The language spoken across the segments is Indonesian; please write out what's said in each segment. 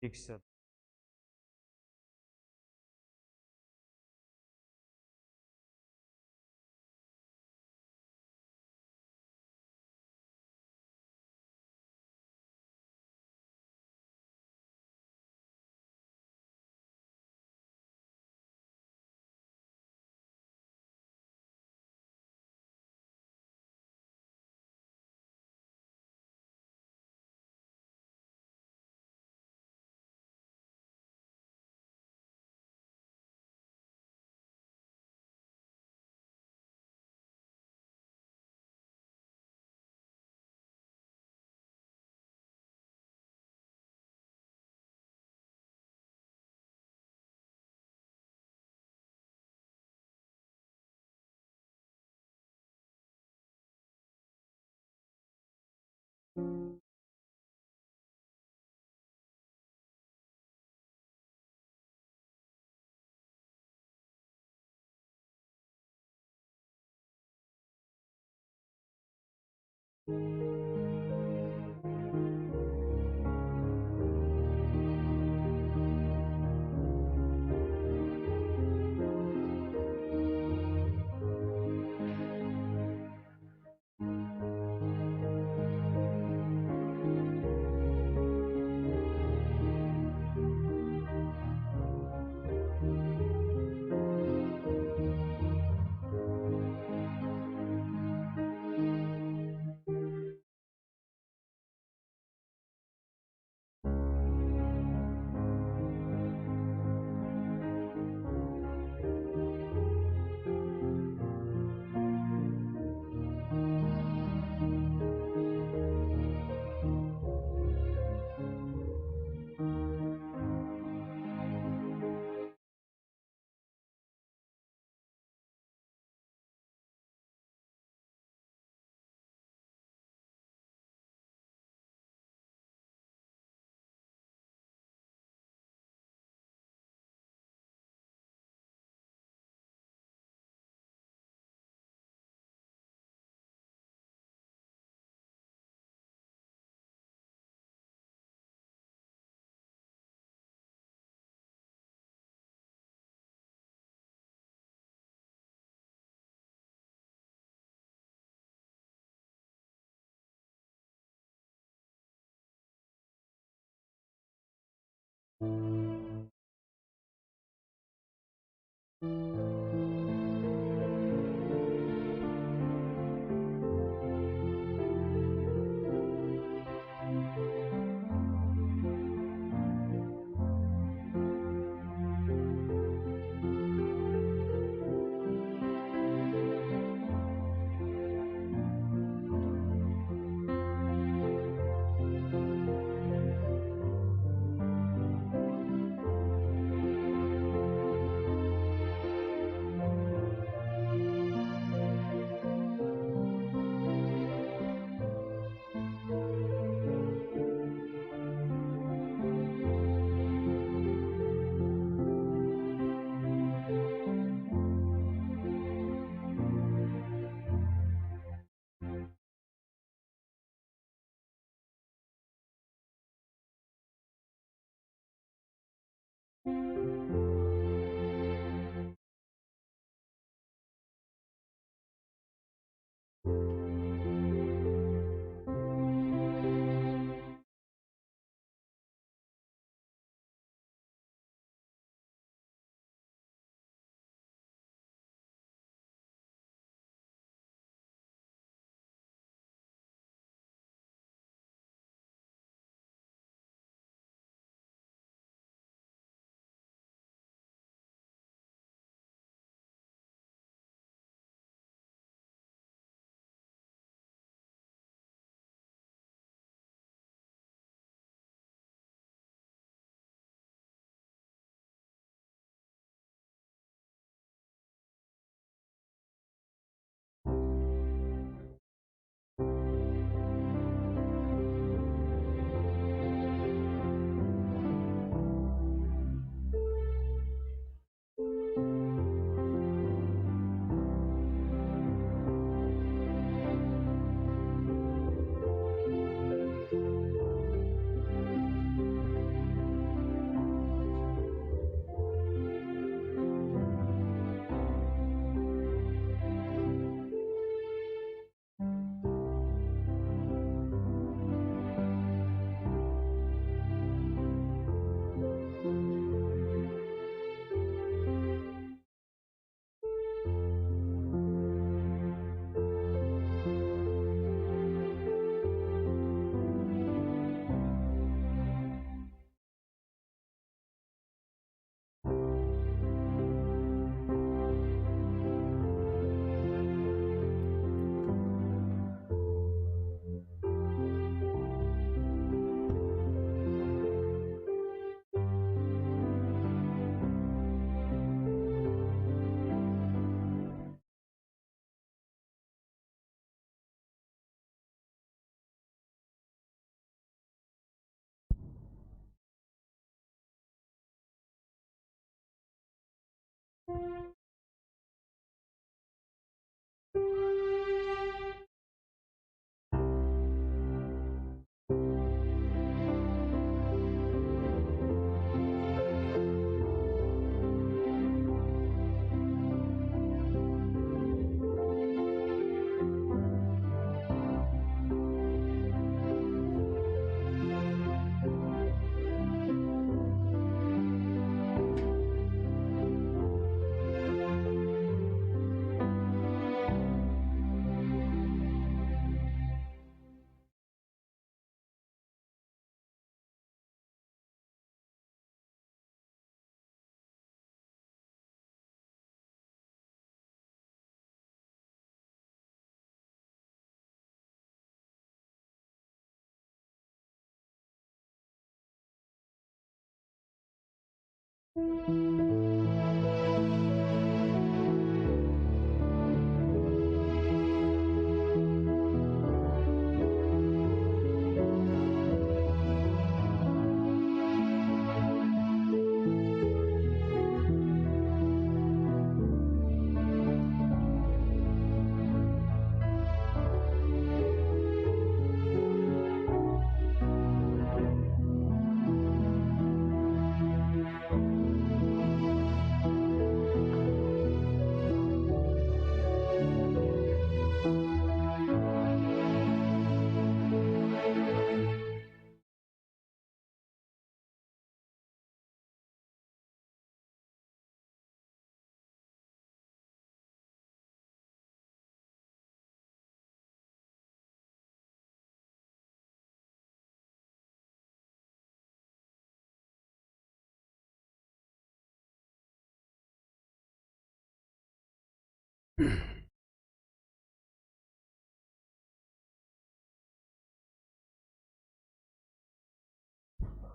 يكسب.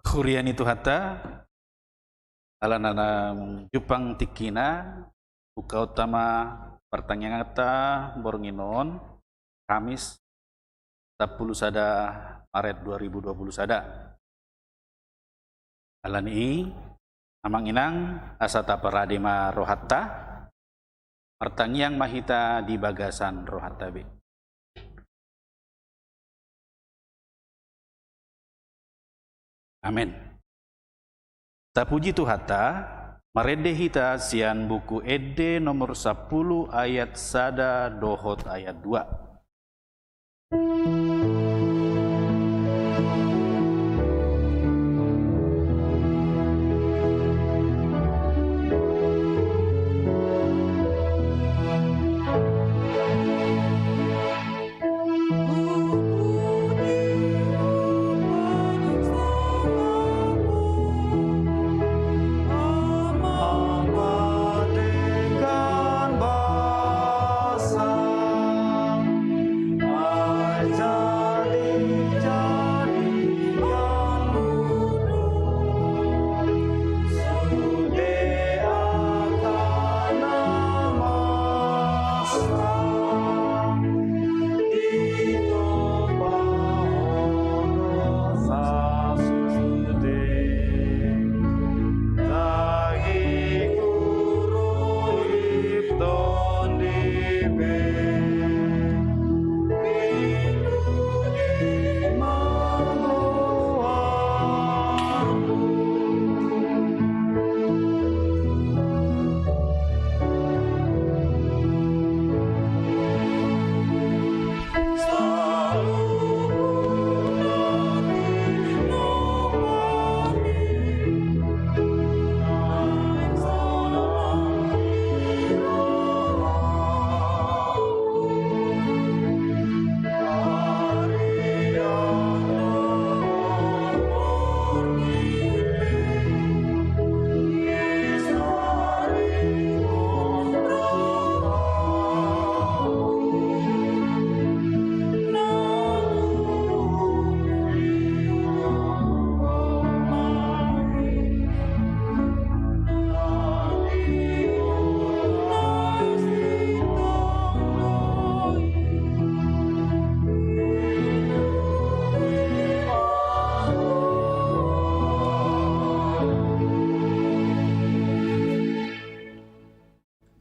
Hurian itu hatta alanana Jepang tikina buka utama pertanyaan kata Bornginon Kamis 10 Maret 2020 alani amang inang asata paradema rohatta pertanyaan mahita di bagasan rohatta be. Amin. Tapuji Tuhata, marede hita sian buku Ede nomor 10 ayat sada dohot ayat 2.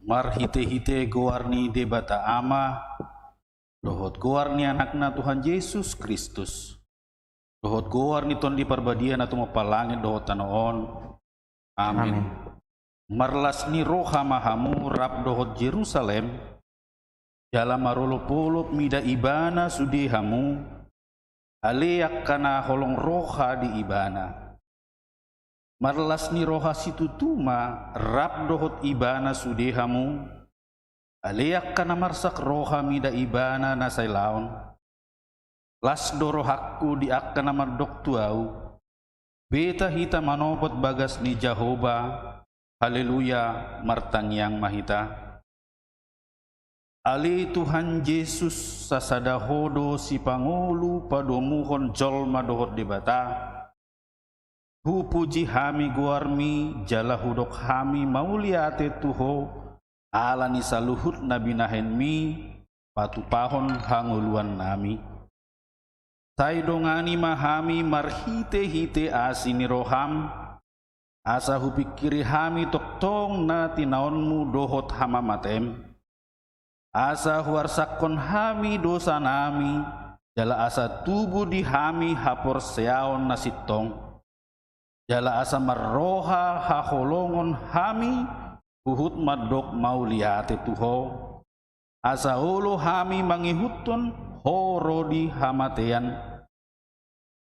Mar hite-hite goarni debata ama, dohot goarni anakna Tuhan Yesus Kristus. Dohot goarni ton di perbadian atau mapalangin dohot tanoon. Amin. Marlas ni roha mahamu rap dohot Jerusalem, dalam marolopolop mida ibana sudihamu, aleak kana holong roha di ibana. Marlas ni roha situtuma rap dohot ibana sudehamu, aleak kana marsak roha mida ibana nasailaon. Las doro hakku di akkana mardok tuau, beta hita manopot bagas ni Jehovah, haleluya martangyang mahita. Ali Tuhan Yesus sasada hodo si pangulu padomuhon jolma dohot debata, Hu puji hami guarmi jala hudok hami mauliate tuho ala ni saluhut nabi nahen mi patu pahon hanguluan nami. Tai dongani mahami marhite hite asini roham asa hu pikiri hami toktong na tinaonmu dohot hama matem. Asa huarsakon hami dosa nami jala asa tubuh di hami hapor seaon nasitong. Jala asa marroha haholongon hami uhut madok mauliate tuho. Asa ulo hami mangihuton horo di hamatean.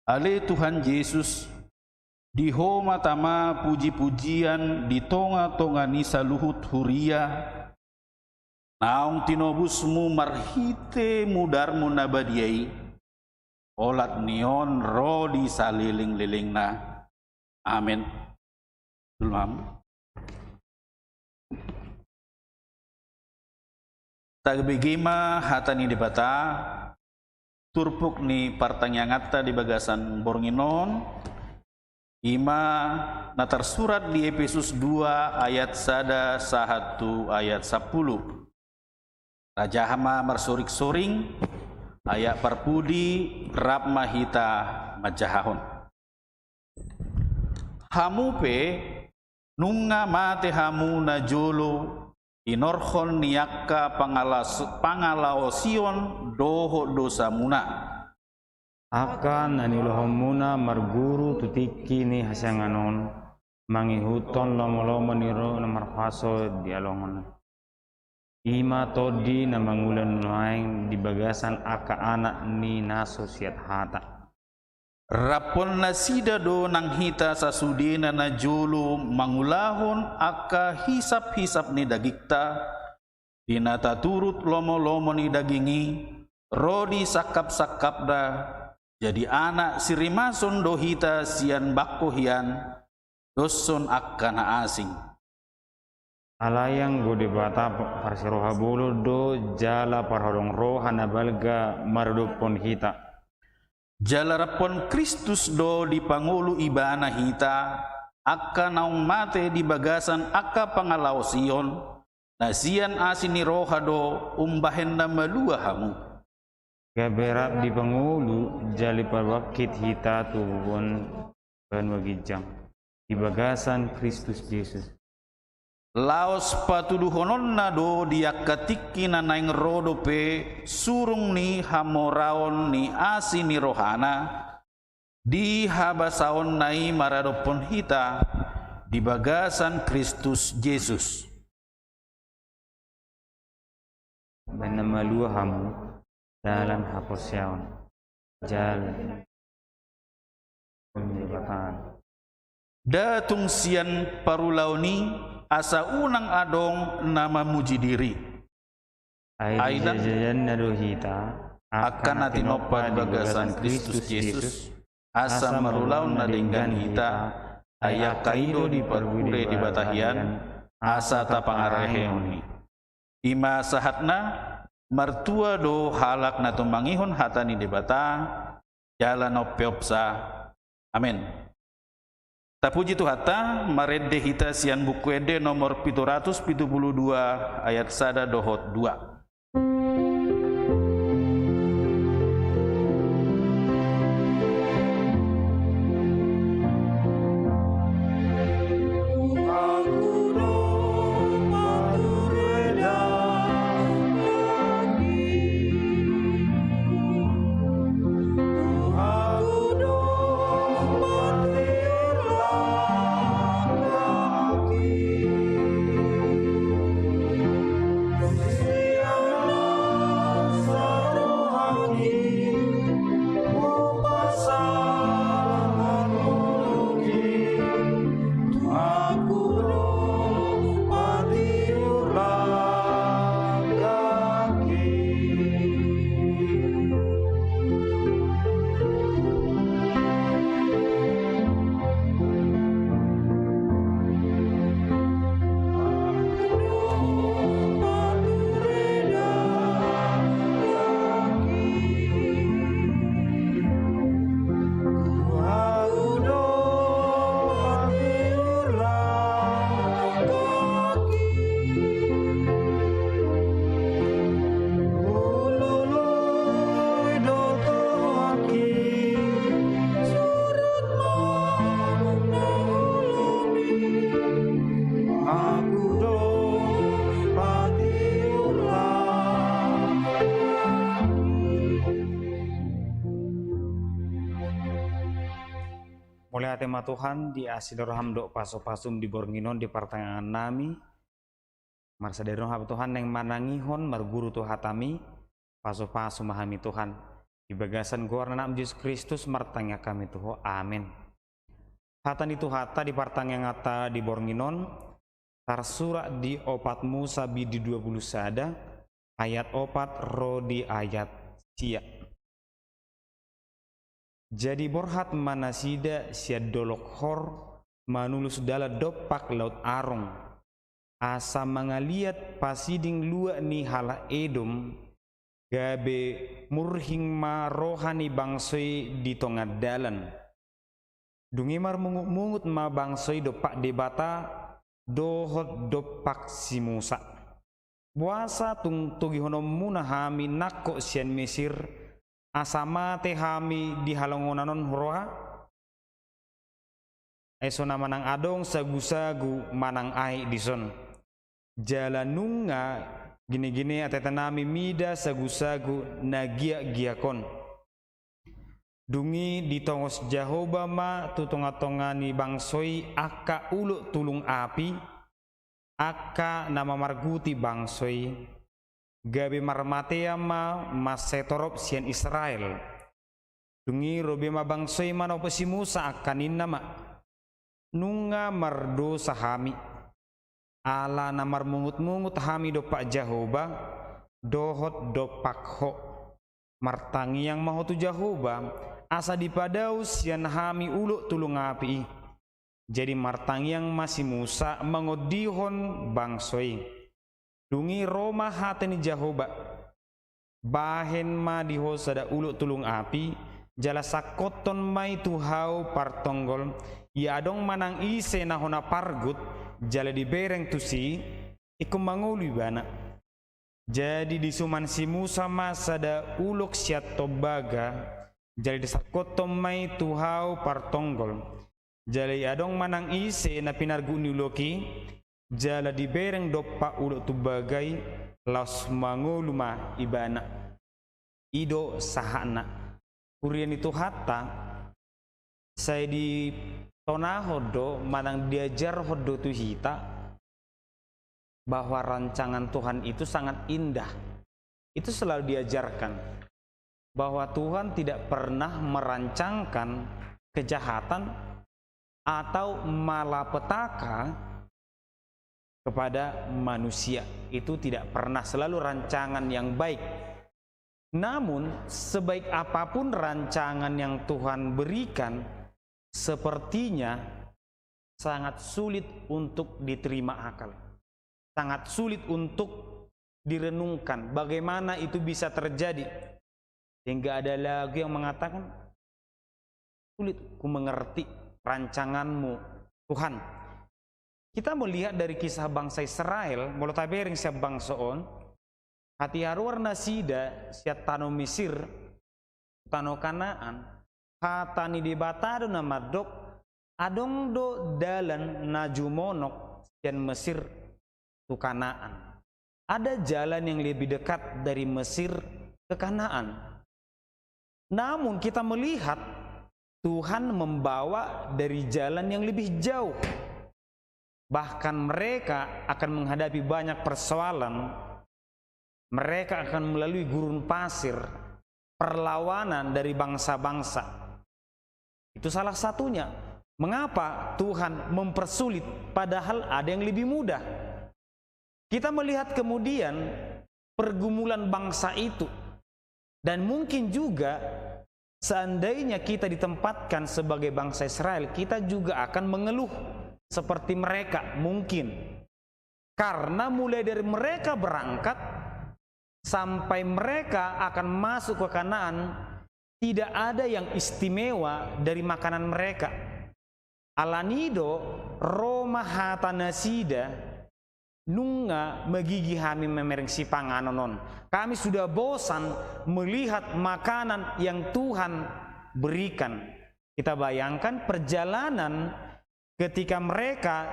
Ale Tuhan Yesus diho matama puji-pujian di tonga-tonga nisa luhut huria. Naung tinobusmu marhite mudarmu nabadiai. Olat nion ro di saliling-lilingna. Amin. Belum. Tagbigima hatani dibata turpuk ni partangyangatta di bagasan bornginon ima natar surat di Efesus 2 ayat 1 ayat 10. Raja hama marsurik-suring ayat parpudi rap mahita majahahon. Hamu pe nunga mate hamu na jolo inorhon niyakka pangalaosion doho dosa muna. Akan anilohom muna marguru tutiki ni hasyanganon mangihuton lomo-lomo niro na marpaso di alongon. Ima todi na mangulan laing di bagasan aka anak ni nasosiat hata. Rapon nasida do nang hita sasudina na jolo mangulahon aka hisap-hisap ni dagikta dinata turut lomo-lomo ni dagingi rodi sakap-sakap da jadi anak sirimason do hita sian bakkohian doson akka na asing. Alayang go debata parsiroha bolo do jala parhodong roha na balga mardopon hita. Jalarapon Kristus do di pangulu ibana hita akka naung mate di bagasan akka pangalausion nasian asini roha do umbahen na malua hamu. Gaberap di pangulu jali parwakit hita tuhun panwagijang di bagasan Kristus Yesus. Laos patuduhonon na do diakatiki na naing rodo pe surung ni hamoraon ni asi ni rohana di habasaon nai maradopon hita di bagasan Kristus Yesus. Benamalua hamu dalam haposyaon jalan pembebasan. Datung sian parulauni asa unang adong nama muji diri. Aidan jajan nadohita akan natinopa di bagasan Kristus Yesus asa marulaun nadinggan hita ayak kaido di perbude di batahian asa tapangareheuni. Ima sahatna martua do halak na tumangihon hatani di bata jalan opeopsa. Amin. Tapuji Tuhata marede hita sian buku ede nomor 772 ayat 1 dohot 2. Sia tema Tuhan di asidorham dok paso-pasum di bornginon di pertengahan nami. Marsa dari roh Tuhan yang manangihon marguru Tuhatami paso-pasum mahami Tuhan. Di bagasan guarna nam Yesus Kristus martanya kami Tuhan. Amin. Hatan itu hata di pertengahan ngata di bornginon tersurat di opat Musa di 20 sada ayat opat ro di ayat sia. Jadi borhat manasida siad dolok hor manulus dala dopak laut arong asa mangaliat pasiding lua ni hala Edom gabe murhing ma rohani bangsoi di tongah dalan dungimar mungut ma bangsoi dopak debata dohot dopak si Musa buasa tung tugihonom muna hami nakko sian Mesir asama te hami di halongonanon horoha eso nama nang adong sagu-sagu manang ai dison jalanunga gini-gini atetanami mida sagu-sagu nagia-giakon dungi di tongos Jahoba ma tutonga-tongani bangsoi akka ulo tulung api akka nama marguti bangsoi gabe marmatea ma masetorop sian Israel dungi robe ma bangsoi mana opesi Musa akanin nama nunga mardo sahami ala namar mungut-mungut hami dopak Jahoba dohot dopak ho martangi yang mahotu Jahoba asa dipadau sian hami ulo tulung api jadi martangi yang masih Musa mengodihon bangsoi dungi Roma hateni Jahoba bahen ma dihosada ulo tulung api jala sakoton mai tuhau partonggol ya adong manang ise nahona pargut jala dibereng tusi iku manguli bana jadi disuman si Musa masada ulok siat tobaga jala disakoton mai tuhau partonggol jala adong manang ise na pinarguni uloki jala dibereng dopa ulo tubagai laus manguluma ibana ido sahana kurian itu hatta saya di tona hodo manang diajar hodo tu hita bahwa rancangan Tuhan itu sangat indah. Itu selalu diajarkan bahwa Tuhan tidak pernah merancangkan kejahatan atau malapetaka kepada manusia. Itu tidak pernah, selalu rancangan yang baik. Namun sebaik apapun rancangan yang Tuhan berikan, sepertinya sangat sulit untuk diterima akal, sangat sulit untuk direnungkan bagaimana itu bisa terjadi. Hingga ada lagi yang mengatakan, sulit ku mengerti rancanganmu Tuhan. Kita melihat dari kisah bangsa Israel, mulut tabering siap bangsaon, hati warna sida siap tano Mesir, tano Kanaan, hatani di batado na madok, adong do dalan najumonok sian Mesir tu Kanaan. Ada jalan yang lebih dekat dari Mesir ke Kanaan. Namun kita melihat Tuhan membawa dari jalan yang lebih jauh. Bahkan mereka akan menghadapi banyak persoalan. Mereka akan melalui gurun pasir, perlawanan dari bangsa-bangsa. Itu salah satunya. Mengapa Tuhan mempersulit padahal ada yang lebih mudah? Kita melihat kemudian pergumulan bangsa itu. Dan mungkin juga seandainya kita ditempatkan sebagai bangsa Israel, kita juga akan mengeluh seperti mereka mungkin. Karena mulai dari mereka berangkat sampai mereka akan masuk ke Kanaan, tidak ada yang istimewa dari makanan mereka. Alanido Roma hatanasida nunga megigi hami memereng si panganonon. Kami sudah bosan melihat makanan yang Tuhan berikan. Kita bayangkan perjalanan ketika mereka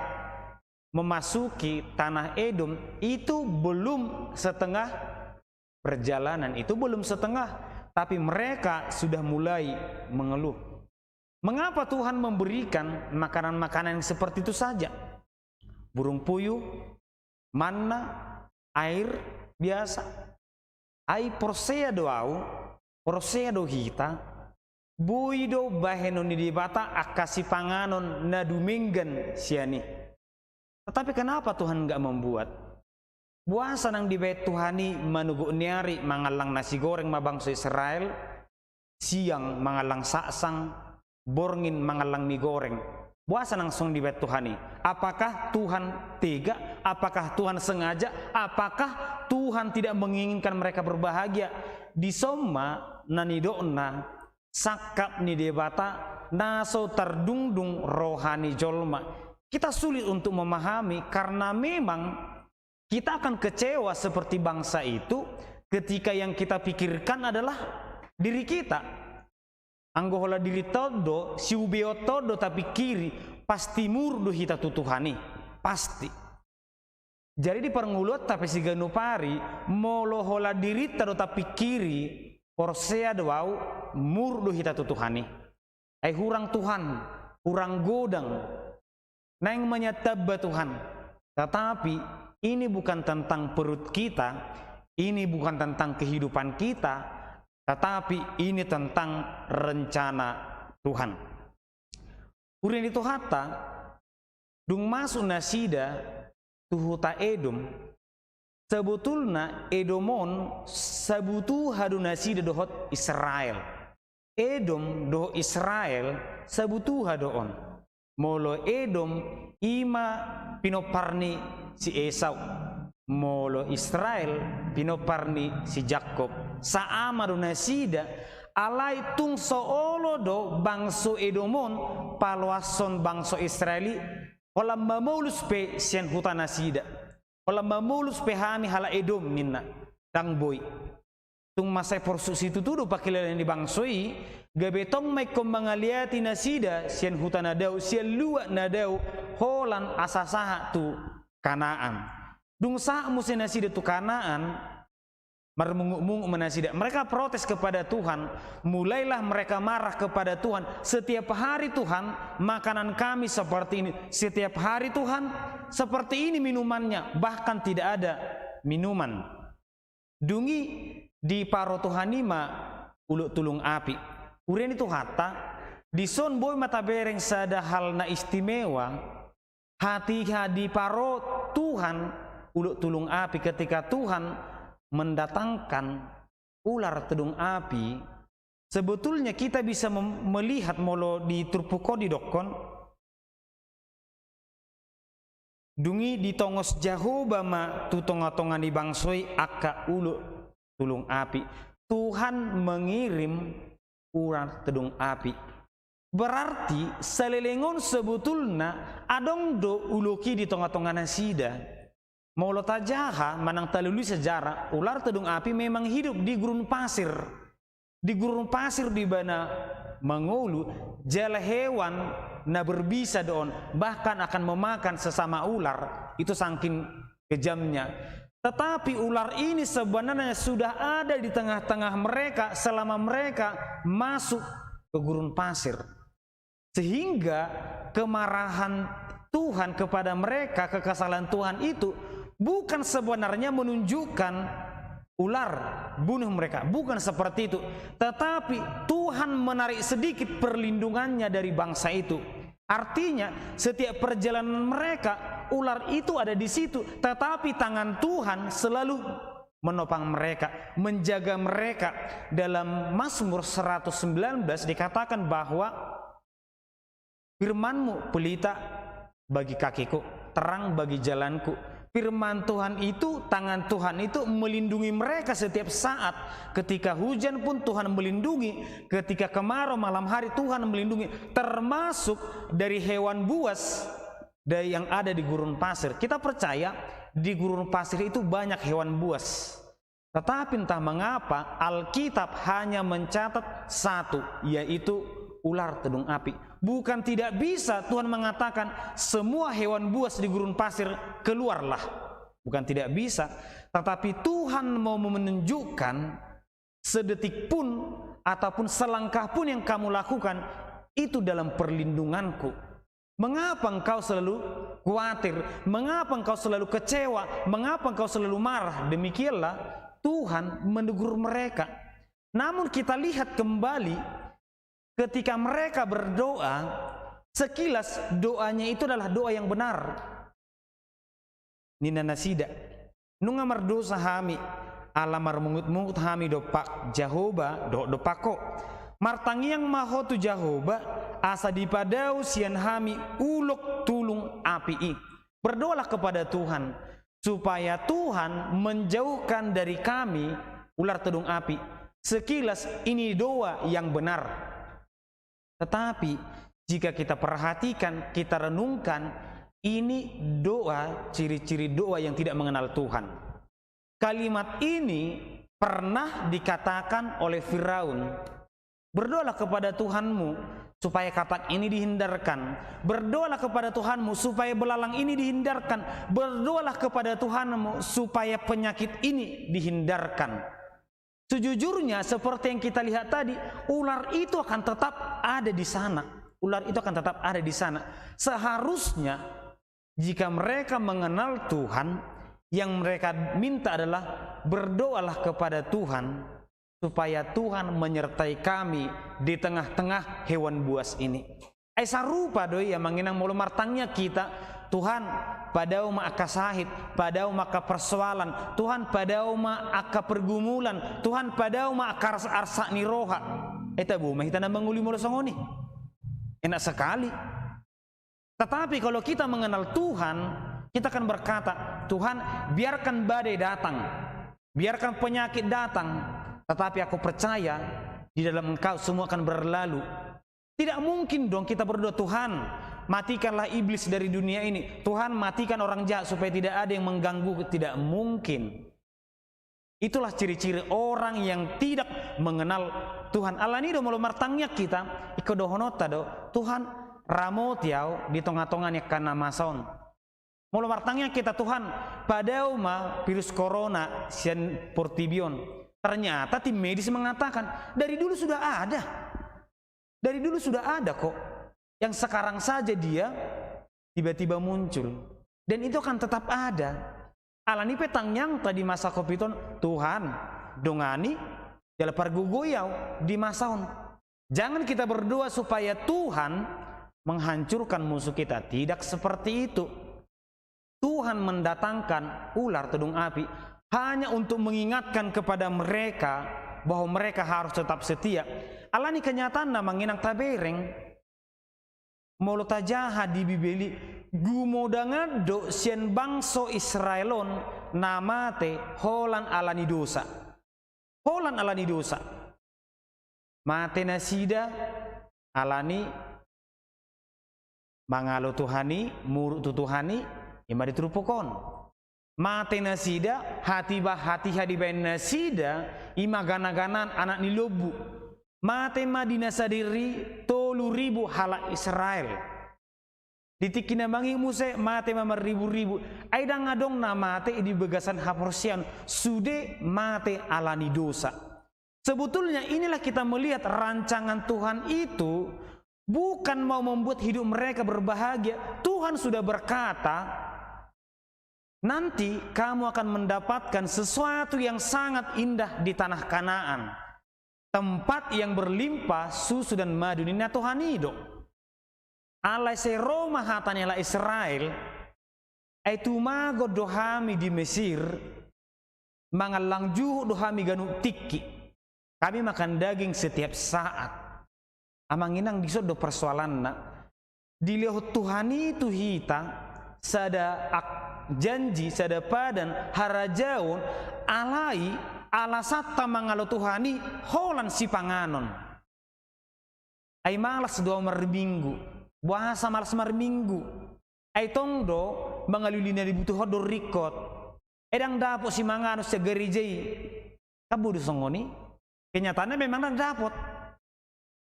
memasuki tanah Edom, itu belum setengah perjalanan, itu belum setengah, tapi mereka sudah mulai mengeluh. Mengapa Tuhan memberikan makanan-makanan yang seperti itu saja? Burung puyuh, manna, air biasa. Ai porsea doau, porsea do hita, buido baheno ni dibata akasi panganon na duminggan siani. Tetapi kenapa Tuhan enggak membuat? Buasa nang dibait Tuhani manugo niari mangalang nasi goreng mabangsa Israel, siang mangalang saksang, borngin mangalang mie goreng. Buasa langsung dibait Tuhani. Apakah Tuhan tega? Apakah Tuhan sengaja? Apakah Tuhan tidak menginginkan mereka berbahagia? Di soma nanidona sakap ni debata naso terdungdung rohani jolma. Kita sulit untuk memahami karena memang kita akan kecewa seperti bangsa itu ketika yang kita pikirkan adalah diri kita. Anggohola diri todo, si ubeo todo tapi kiri pasti murdu hita tutuhani, pasti. Jadi di perngulot tapi si ganupari molohola diri todo tapi kiri porsea doau murdu hita tutuhani. Ai hurang Tuhan, hurang godang, neng menyataba Tuhan. Tetapi ini bukan tentang perut kita, ini bukan tentang kehidupan kita, tetapi ini tentang rencana Tuhan. Urin itu hata, dung masuk nasida tuhuta Edom, sebetulnya Edomon sabutu hadu nasida dohot Israel. Edom doh Israel sabutu hadoon. Molo Edom ima pinoparni si Esau. Molo Israel pinoparni si Jakob. Saama do nasida alai tung soolo do bangso Edomon paluason bangso Israeli olam mamulus pe sian huta nasida olam mamulus pe hani hala Edom minna dang boy tung masai porsus itu tudo pakilan di bangsoi gabetong may kumbangaliati nasida sian huta nadau sian luwa nadau holan asasaha tu Kanaan dung sa musin nasida tu Kanaan mermungu-mungu menasida. Mereka protes kepada Tuhan. Mulailah mereka marah kepada Tuhan. Setiap hari Tuhan, makanan kami seperti ini. Setiap hari Tuhan, seperti ini minumannya. Bahkan tidak ada minuman. Dungi di paro Tuhanima uluk tulung api. Urian itu hata. Di son boy mata bereng sada hal na istimewa. Hati di paro Tuhan uluk tulung api ketika Tuhan mendatangkan ular tedung api. Sebetulnya kita bisa melihat molo di turpuko di dokon dungi di tongos Jahoba ma tu tonga-tonga di bangsoi aka ulu tulung api. Tuhan mengirim ular tedung api. Berarti selelengon sebetulnya adong do uluki di tongga-tonga nasida. Molo tajaha manang talului sejarah ular tedung api memang hidup di gurun pasir. Di gurun pasir di mana mengulu jala hewan na berbisa doon bahkan akan memakan sesama ular itu saking kejamnya. Tetapi ular ini sebenarnya sudah ada di tengah-tengah mereka selama mereka masuk ke gurun pasir. Sehingga kemarahan Tuhan kepada mereka, kekesalan Tuhan itu bukan sebenarnya menunjukkan ular bunuh mereka, bukan seperti itu. Tetapi Tuhan menarik sedikit perlindungannya dari bangsa itu. Artinya setiap perjalanan mereka ular itu ada di situ, tetapi tangan Tuhan selalu menopang mereka, menjaga mereka. Dalam Mazmur 119 dikatakan bahwa firman-Mu pelita bagi kakiku, terang bagi jalanku. Firman Tuhan itu, tangan Tuhan itu melindungi mereka setiap saat. Ketika hujan pun Tuhan melindungi, ketika kemarau malam hari Tuhan melindungi, termasuk dari hewan buas dari yang ada di gurun pasir. Kita percaya di gurun pasir itu banyak hewan buas. Tetapi entah mengapa Alkitab hanya mencatat satu, yaitu ular tedung api. Bukan tidak bisa Tuhan mengatakan semua hewan buas di gurun pasir keluarlah. Bukan tidak bisa. Tetapi Tuhan mau menunjukkan sedetik pun ataupun selangkah pun yang kamu lakukan itu dalam perlindunganku. Mengapa engkau selalu khawatir? Mengapa engkau selalu kecewa? Mengapa engkau selalu marah? Demikianlah Tuhan menegur mereka. Namun kita lihat kembali ketika mereka berdoa, sekilas doanya itu adalah doa yang benar. Nina nasida nunga mardosa hami alamar mungut-mungut hami dopak Jahoba dopako martangiang mahotu Jahoba asa dipadau sian hami ulok tulung api. Berdoalah kepada Tuhan supaya Tuhan menjauhkan dari kami ular tedung api. Sekilas ini doa yang benar, tetapi jika kita perhatikan, kita renungkan, ini doa, ciri-ciri doa yang tidak mengenal Tuhan. Kalimat ini pernah dikatakan oleh Firaun. Berdoalah kepada Tuhanmu supaya katak ini dihindarkan. Berdoalah kepada Tuhanmu supaya belalang ini dihindarkan. Berdoalah kepada Tuhanmu supaya penyakit ini dihindarkan. Sejujurnya seperti yang kita lihat tadi, ular itu akan tetap ada di sana. Ular itu akan tetap ada di sana. Seharusnya jika mereka mengenal Tuhan, yang mereka minta adalah berdoalah kepada Tuhan supaya Tuhan menyertai kami di tengah-tengah hewan buas ini. Sarupa doi yang menginang mulu martangnya kita, Tuhan padau ma aka sahid, padau ma aka persoalan, Tuhan padau ma aka pergumulan, Tuhan padau ma aka arsa niroha. Eta bu mahita na manguli mulu songoni. Enak sekali. Tetapi kalau kita mengenal Tuhan, kita akan berkata, Tuhan biarkan badai datang, biarkan penyakit datang, tetapi aku percaya di dalam Engkau semua akan berlalu. Tidak mungkin dong kita berdoa, Tuhan matikanlah iblis dari dunia ini, Tuhan matikan orang jahat supaya tidak ada yang mengganggu. Tidak mungkin. Itulah ciri-ciri orang yang tidak mengenal Tuhan. Allah ini do mulu martangnya kita ikodohonota do Tuhan ramotiau di tengah-tengahnya karena mason. Mulu martangnya kita Tuhan padau ma virus corona sian portibion. Ternyata tim medis mengatakan dari dulu sudah ada. Dari dulu sudah ada kok. Yang sekarang saja dia tiba-tiba muncul. Dan itu akan tetap ada. Alani petang yang tadi masa kopiton Tuhan dongani jala pargugoyau di masaon. Jangan kita berdoa supaya Tuhan menghancurkan musuh kita. Tidak seperti itu. Tuhan mendatangkan ular tedung api hanya untuk mengingatkan kepada mereka bahwa mereka harus tetap setia. Alani kenyataan na manginang tabereng molota jaha di bibeli gumodangan do sien bangso Israelon namate holan alani dosa. Holan alani dosa. Mate nasida alani mangalo Tuhani murut Tuhani ima ditrupukon. Mate nasida hati hadibain nasida ima gana-ganan anak nilobu. Mate Madinah sadiri 3.000 hala Israel. Ditikina bangi muse mate mama ribu-ribu. Aida ngadong na mate di begasan haporsian sude mate alani dosa. Sebetulnya inilah kita melihat rancangan Tuhan itu bukan mau membuat hidup mereka berbahagia. Tuhan sudah berkata, nanti kamu akan mendapatkan sesuatu yang sangat indah di tanah Kanaan. Tempat yang berlimpah susu dan madu. Nina Tuhan itu alai seroma hatanya la Israel itu mago dohami di Mesir mangalang juhu dohami ganu tiki. Kami makan daging setiap saat. Amanginang disodo persoalan na dilihat Tuhan itu hita sada janji sada padan harajaun alai alasata mangalo Tuhani holan si panganon. Ay malas doa marminggu. Bahasa malas marminggu. Ay tongdo mangalulina dibutuh hodor rikot. Edang dapo si mangano sa gerijay. Kabudu songoni. Kenyataannya memang dapot.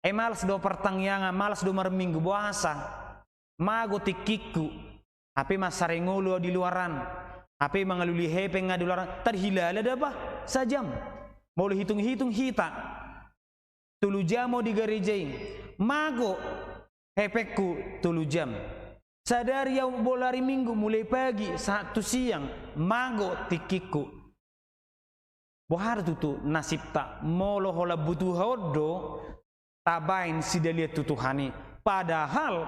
Ay malas doa pertangyangan, malas doa marminggu bahasa. Mago tikiku. Api masarengulo di luaran. Api mangaluli hepeng nga di luaran. Terhilala ada ba? Sajam. Mau hitung-hitung hita. 3 jam mau di gerejain. mago hepekku 3 jam. Sadari yang bolari minggu mulai pagi 1 siang mago tikiku. Bohar tutu nasib tak molo hola butuh hodo tabain sidalia tutuhani. Padahal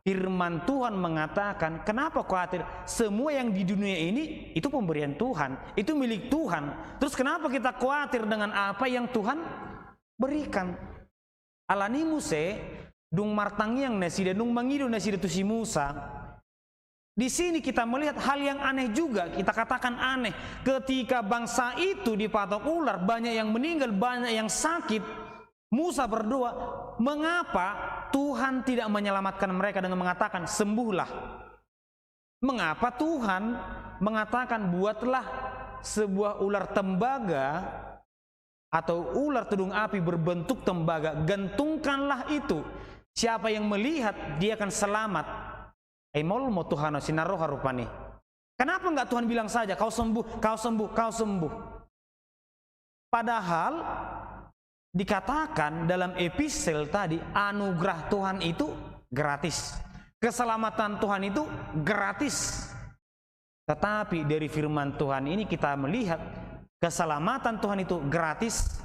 firman Tuhan mengatakan, kenapa khawatir? Semua yang di dunia ini itu pemberian Tuhan, itu milik Tuhan. Terus kenapa kita khawatir dengan apa yang Tuhan berikan? Alani muse dung martangiang nasida dung mangido nasida tu si Musa. Di sini kita melihat hal yang aneh juga, kita katakan aneh. Ketika bangsa itu dipatok ular, banyak yang meninggal, banyak yang sakit. Musa berdoa, mengapa Tuhan tidak menyelamatkan mereka dengan mengatakan sembuhlah? Mengapa Tuhan mengatakan buatlah sebuah ular tembaga atau ular tudung api berbentuk tembaga, gantungkanlah itu. Siapa yang melihat dia akan selamat. Emol mo Tuhan sinaroha rupani. Kenapa enggak Tuhan bilang saja kau sembuh, kau sembuh, kau sembuh? Padahal dikatakan dalam epistel tadi, anugerah Tuhan itu gratis, keselamatan Tuhan itu gratis. Tetapi dari firman Tuhan ini kita melihat keselamatan Tuhan itu gratis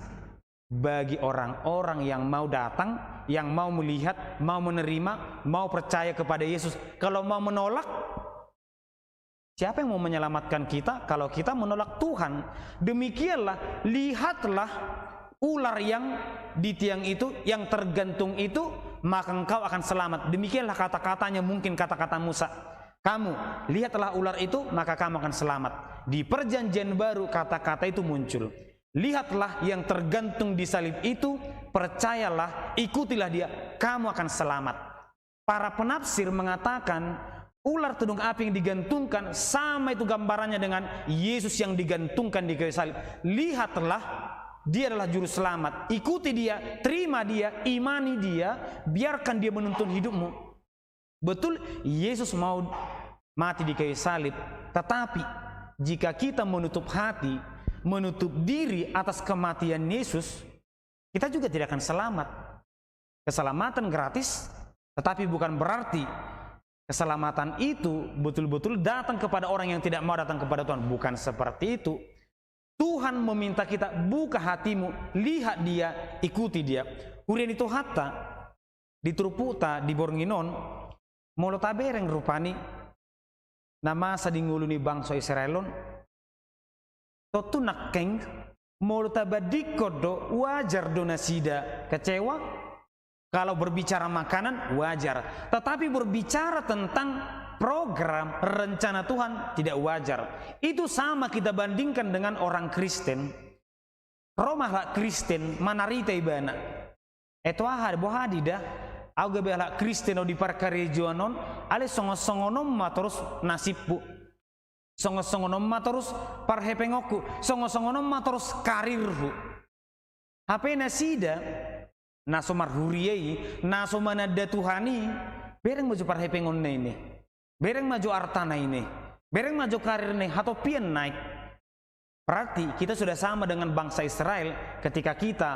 bagi orang-orang yang mau datang, yang mau melihat, mau menerima, mau percaya kepada Yesus. Kalau mau menolak, siapa yang mau menyelamatkan kita kalau kita menolak Tuhan? Demikianlah, lihatlah ular yang di tiang itu, yang tergantung itu, maka engkau akan selamat. Demikianlah kata-katanya, mungkin kata-kata Musa. Kamu lihatlah ular itu, maka kamu akan selamat. Di perjanjian baru kata-kata itu muncul. Lihatlah yang tergantung di salib itu, percayalah, ikutilah dia, kamu akan selamat. Para penafsir mengatakan ular tudung api yang digantungkan sama itu gambarannya dengan Yesus yang digantungkan di kayu salib. Lihatlah, dia adalah juru selamat. Ikuti dia, terima dia, imani dia, biarkan dia menuntun hidupmu. Betul, Yesus mau mati di kayu salib, tetapi jika kita menutup hati, menutup diri atas kematian Yesus, kita juga tidak akan selamat. Keselamatan gratis, tetapi bukan berarti keselamatan itu betul-betul datang kepada orang yang tidak mau datang kepada Tuhan. Bukan seperti itu. Tuhan meminta kita, buka hatimu, lihat dia, ikuti dia. Kurian itu hatta di Truputa, di Bornginon, molo tabereng rupani nama sadinguluni bangsa Israelon. Totu nakeng molo tabadikodo wajar donasida. Kecewa kalau berbicara makanan wajar, tetapi berbicara tentang program rencana Tuhan tidak wajar. Itu sama kita bandingkan dengan orang Kristen. Romah Kristen manarita ibana. Eto ahad bohadi dah. Auga bela Kristen di parkarejonon ale songo-songonom ma terus nasibbu. Songo-songonom ma terus parhepengoku. Songo-songonom ma terus karirhu. Hape nasida naso marhuriyai naso manada Tuhani bereng maju parhepengon ini. Bereng maju artana ini, bereng maju karir ini, atau pian naik. Berarti kita sudah sama dengan bangsa Israel ketika kita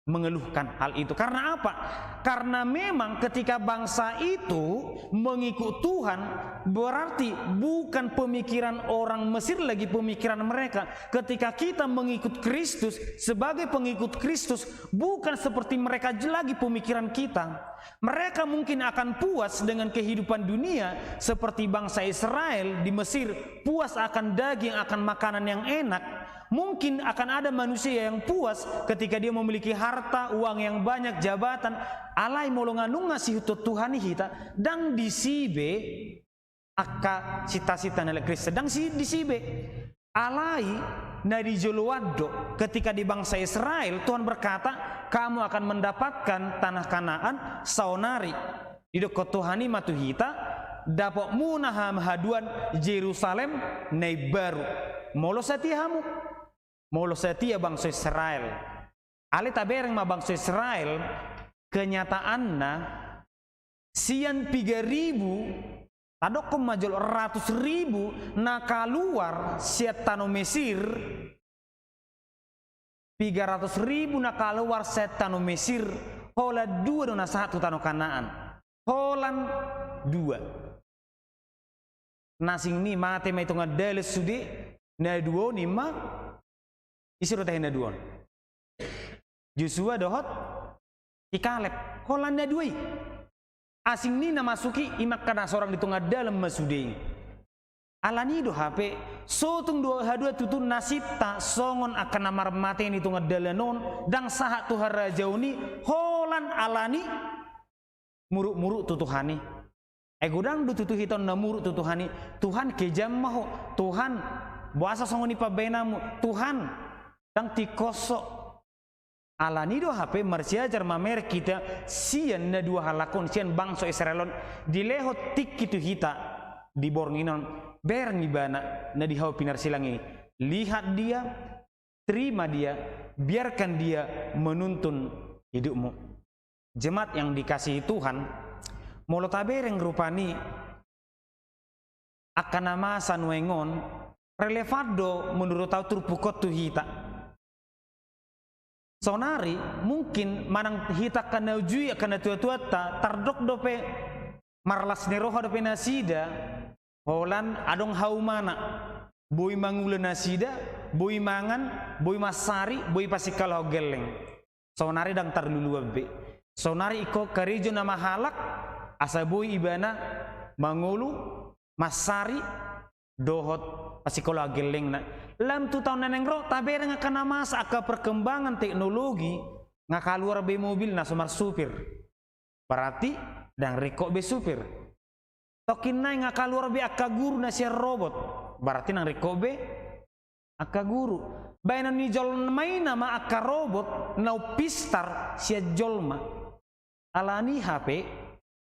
mengeluhkan hal itu. Karena apa? Karena memang ketika bangsa itu mengikut Tuhan, berarti bukan pemikiran orang Mesir lagi pemikiran mereka. Ketika kita mengikut Kristus, sebagai pengikut Kristus, bukan seperti mereka lagi pemikiran kita. Mereka mungkin akan puas dengan kehidupan dunia seperti bangsa Israel di Mesir, puas akan daging, akan makanan yang enak. Mungkin akan ada manusia yang puas ketika dia memiliki harta, uang yang banyak, jabatan. Alai molonganung ngasih Tuhan kita dan disibe aka cita-cita nela Kristus dan disibe. Alai nadi joluwado ketika di bangsa Israel Tuhan berkata, kamu akan mendapatkan tanah Kanaan saonari di dekat Tuhani matuhita dapat munaham haduan Yerusalem nai baru molo setiamu molo setia bangsa Israel ale tabereng ma bangsa Israel kenyataanna sian 3.000 Tadokom majol 100.000 na keluar siat tano Mesir 300.000 na keluar siat tano Mesir hola 2 dona 1 tano Kanaan. Holan 2. Nasing ni mate mai tonga dale sude na 2 ni ma isiro teh na 2. Joshua dohot Kaleb holan na 2. Asing ni na masuki imak kana sorang di tonga dalam masude. Alani do HP sotung 2 tutun nasib ta songon akan namar mate ni tunga dalanon dang saha tu harajauni holan alani muruk-muruk tutuhani gudang du tutu hiton na muruk tutuhani Tuhan kejam maho Tuhan buasa songoni pabenamu Tuhan dang tikosok alani do HP marsiajar mamer kita sian na 2 halakon sian bangso Israelon dilehot tik kitu hita di bornginon berang ibana na dihau pinar silangi. Lihat dia, terima dia, biarkan dia menuntun hidupmu. Jemaat yang dikasihi Tuhan, molo tabereng rupani akan nama sanuengon relevado menurut tau turpukot tu hita. Sonari mungkin manang hita kana ujui akan tua-tua ta tardok dope marlas neroha dope nasida holan adong haumana boy mangulan nasida boy mangan boy masari boy pasikal geleng sonari dang tarlulu be sonari iko karejo nama halak asa boy ibana mangulu masari dohot pasikal geleng na lam tu tahun nenengro tabere ngakana mas aka perkembangan teknologi ngakaluar be mobil na somar supir berarti dang reko be supir tokin nai ngakaluar be akka guru na siya robot berarti nang rekobe akka guru bayanan ni jol main nama akka robot nau pistar siya jolma alani HP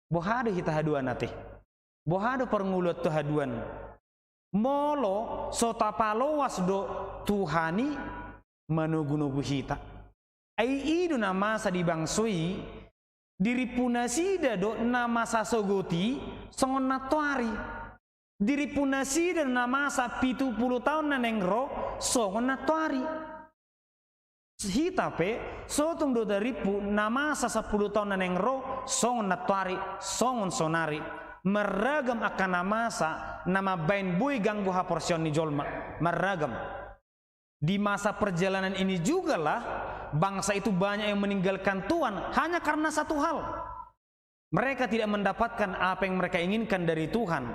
bohado hita haduan nate bohado perngulot tu haduan molo sota palowas do Tuhani manugu-nugu hita ai idu nama sa dibangsoi diri punasida do nama sasogoti songon natuari diri punasida nama sa 70 tahun nanengro songon natuari hitape sotung do daripu nama sa 10 tahun nanengro songon natuari songon sonari meragam akan nama sa nama bain boy ganggu ha porsion ni jolma meragam di masa perjalanan ini juga lah bangsa itu banyak yang meninggalkan Tuhan hanya karena satu hal. Mereka tidak mendapatkan apa yang mereka inginkan dari Tuhan.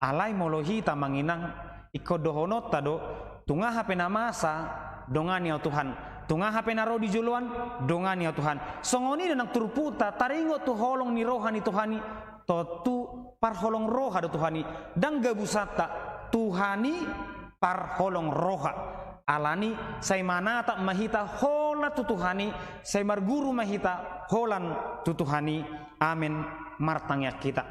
Alai molohi ta manginang iko dohonot tado tunga hape namasa dongan ya Tuhan. Tunga hape naro di juluan dongan ya Tuhan. Songoni dan turputa taringo tu holong ni rohani Tuhani totu par holong roha do Tuhani dan gabusata Tuhani par holong roha. Alani say manata mahita hola tutuhani say marguru mahita holan tutuhani amin martangya kita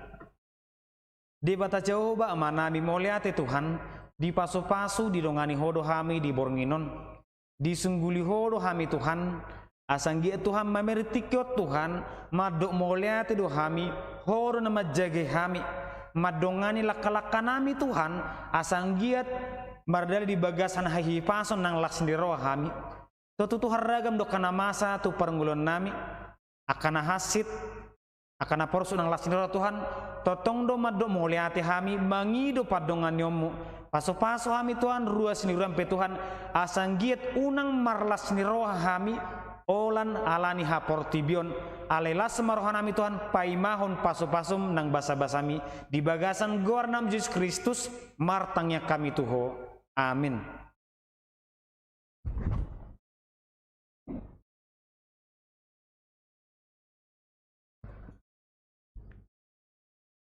di bata coba manami moliate Tuhan di pasu-pasu di dongani hodo hami di bornginon di sungguli hodo hami Tuhan asanggi Tuhan mamertikyot Tuhan madok moliate do hami hodo nama jage hami madongani lakalakanami Tuhan asanggiat mardali di bagasan hahi pason nang laks di roh hami tutu haragam do kana masa tu parngulon nami akana hasit akana porsu nang laks di roh Tuhan totong do maddo moliate hami mangido padongan nyomu paso-paso hami Tuhan ruas ni rampe Tuhan asanggiet unang marlas ni roh hami olan alani haportibion alela semarohan nami Tuhan paimahon paso-pasum nang basa-basami di bagasan goar nam Yesus Kristus martangnya kami tuho amin.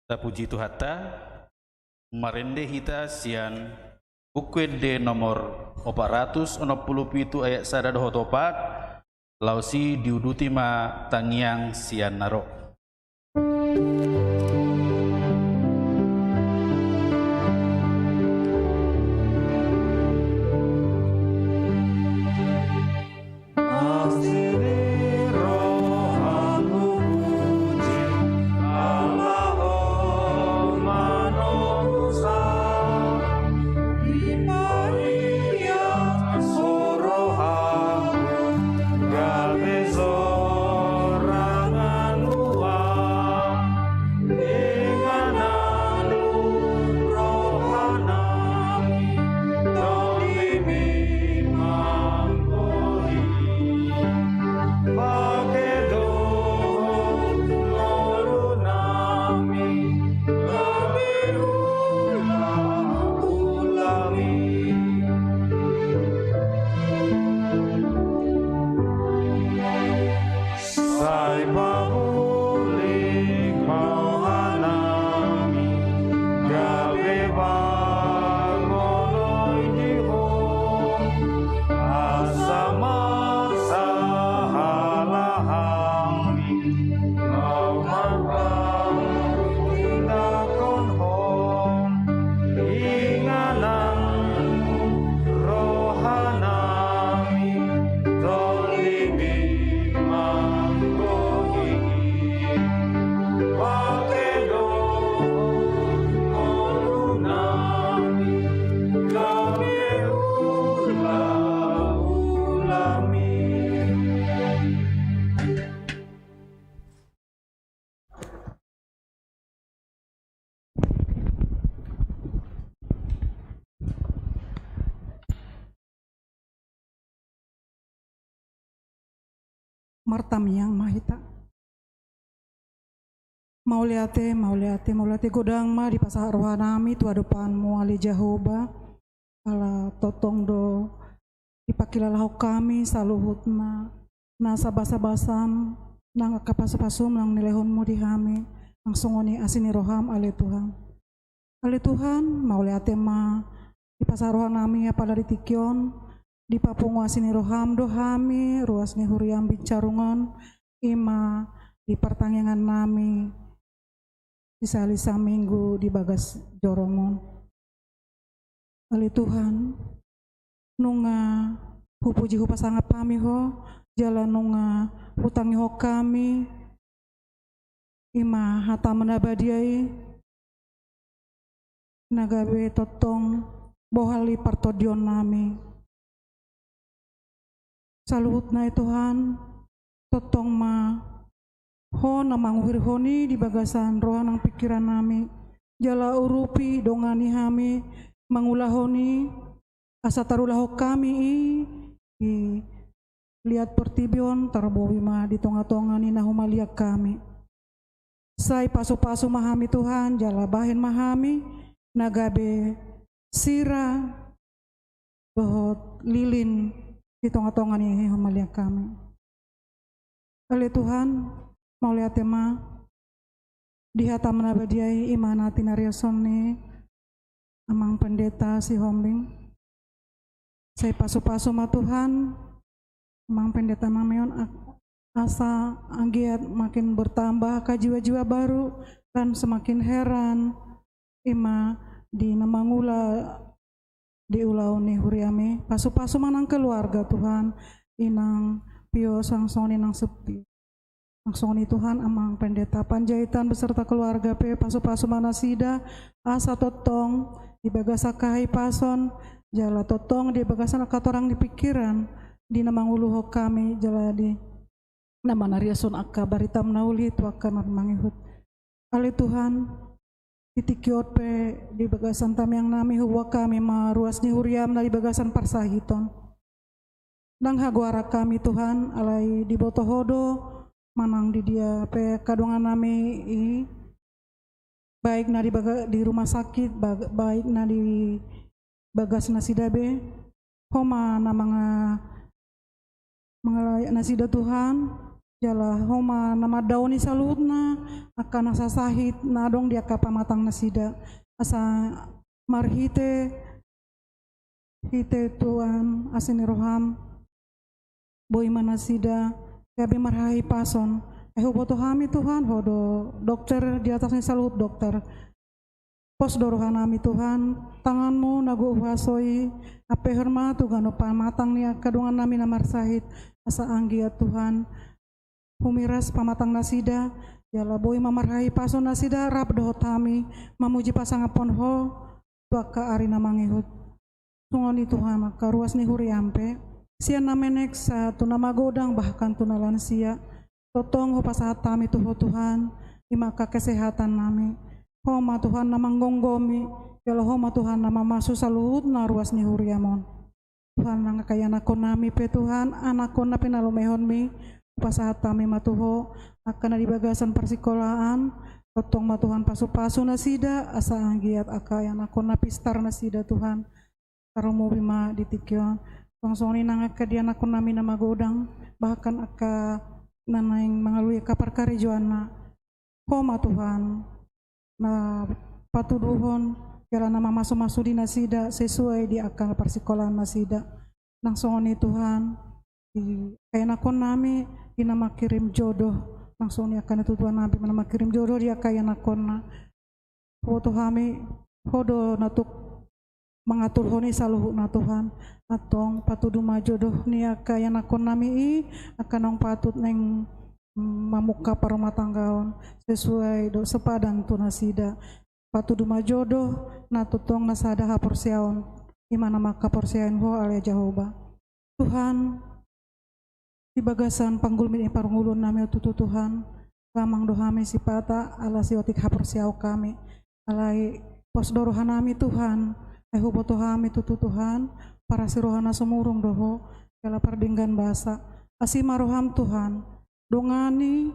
Ta puji Tuhan ta marende hita sian UKD nomor 467 ayat 124 lausi diuduti ma tangiang sian naro. Ora martami yang mahita. Mauliate godang ma di pasah rohanami tua depanmu ali Jehovah ala totong do dipakilalahu kami saluhutna nasa basa-basam nang kapasum nang nilehonmu di kami nang sungoni asini roham ali Tuhan mauliate ma di pasah rohanami pada ditikyon di papungu asini roham dohami ruas ni huriam bicarungan ima di pertanyaan nami di salisa minggu di bagas jorongon ali Tuhan nunga hupuji hupa sangat pami ho jalan nunga hutangi ho kami ima hata menabadiai nagabe totong bohali partodion nami saluhutna Tuhan totong ma ho namanguhir honi di bagasan rohanang pikiran nami jala urupi dongani hami mangulahoni asa tarulaho kami i lihat pertibion tarbohi ma di tonga-tonga ni nahumalia kami sai pasu-pasu mahami Tuhan jala bahin mahami nagabe sira bahot lilin di tonga-tonga ni humalia kami oleh Tuhan mau lihat tema di hata menabadiai imana tinariason ni amang pendeta si hombing saya pasu-pasu ma Tuhan amang pendeta mameon asa anggiat makin bertambah ka jiwa-jiwa baru dan semakin heran ima di namangula di ulau ni huriame pasu-pasu manang keluarga Tuhan inang pio sangsoni nang sepi langsung ni Tuhan amang pendeta Panjaitan beserta keluarga pe pasu-pasu mana sida asa totong di bagasa kahai pason jala totong di bagasan katorang di pikiran di namanguluho kami jala di nama nariason akka barita menauli tu akan mangihut ali Tuhan titikiot pe di bagasan tamyang nami huwa kami maruas ni huriam na di bagasan parsahiton nang haguara kami Tuhan alai di botohodo manang di dia pe kadongan nami baik na di rumah sakit baik na di bagas nasidabe homa na mga nasida Tuhan jala homa nama dauni salutna akan nasasahit na dong dia kapamatang nasida asa marhite Tuhan asini roham boy manasida gabi marhai pason boto hami Tuhan hodo dokter di atasnya salut dokter pos dorohan nami Tuhan tanganmu nagu uhasoi ape herma Tuhan opa matang nia kadungan nami namar sahid asa anggia Tuhan humiras pamatang nasida jala boy mamarhai pason nasida rap dohot hami mamuji pasangapon ho tuaka ari namangihut sungoni Tuhan maka ruas ni huriampe sia namenek sa tunama godang bahkan tunalansia totong ho pasahat kami Tuhan imaka kesehatan nami homa Tuhan namang gonggomi jala homa Tuhan nama masu saluhut na ruas ni huriamon Tuhan nang kaya anakon nami pe Tuhan anakon na pinalumehon mi pasahat kami matuho akan di bagasan persikolahan totong ma Tuhan pasu-pasu nasida asa anggiat akay anakon na pistar nasida Tuhan karumo bima ditikyon songsoni nang akadian ako namin na magodang bahkan aka nanaing mangalui kapar karijuana homa Tuhan na patuduhon kaya na mamaso-maso din nasida sesuai di akal persikolahan nasida nang songoni Tuhan kaya nakon nami inamakirim jodoh nang songoni akan natutuan nabi manamakirim jodoh dia kaya nakon na foto kami hodo natuk mengatur honi saluhu na Tuhan atong patuduma jodoh niya kaya nakon nami akan nang patut neng mamuka parumah tanggaon sesuai do sepadan tu nasida patuduma jodoh na tutong nasada haporsiaon imana maka porsiaon ho alia Jehovah Tuhan di bagasan panggulmin parungulun nami tutu Tuhan kamang dohami sipata ala siotik haporsiao kami alai pos dorohan nami Tuhan boto hami tutu Tuhan para si rohana sumurung doho kala pardinggan basa asima roham Tuhan asima roham Tuhan dongani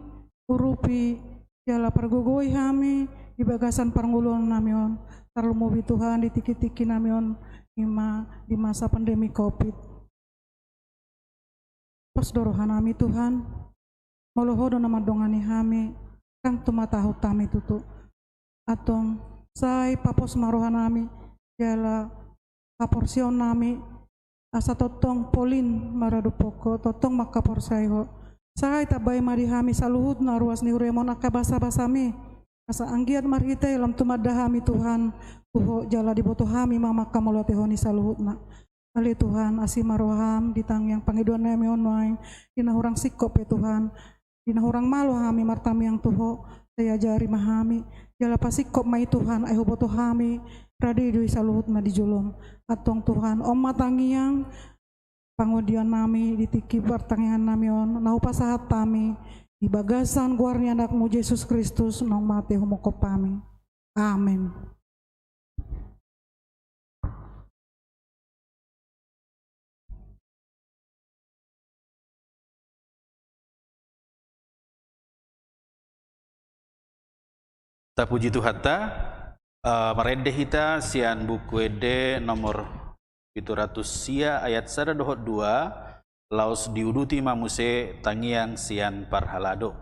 urupi jala pergogoi hami di bagasan parngulon namion terlalu mobi Tuhan di tiki-tiki namion di masa pandemi Covid. Pas dorohan nami Tuhan molohodo nama dongani hami kang tumatahu tami tutu atong sai papos marohan nami jala kaporsion nami asa totong polin maradu poko totong makaporsaiho sai tabai mari hami saluhut na ruas ni uremon akabasa basami asa anggiat marhite lam tumadda hami Tuhan tuho jala diboto hami mama kamolote honi saluhut na ali Tuhan asi maroham ditang yang pangiduan nami onwain dina hurang sikop ya Tuhan dina hurang malu hami martami yang tuho saya jari mahami jala pasikop mai Tuhan ai boto hami radi dui saluhut na dijulung atong Tuhan om matangiang pangudian nami ditiki pertangian nami on nau pasahat tami di bagasan guarni anakmu Yesus Kristus nong mate humokop pami. Amin. Ta puji Tuhan ta merende hita sian buku ede nomor 700 sia ayat 122 laos diuduti mamuse tangiang sian parhalado.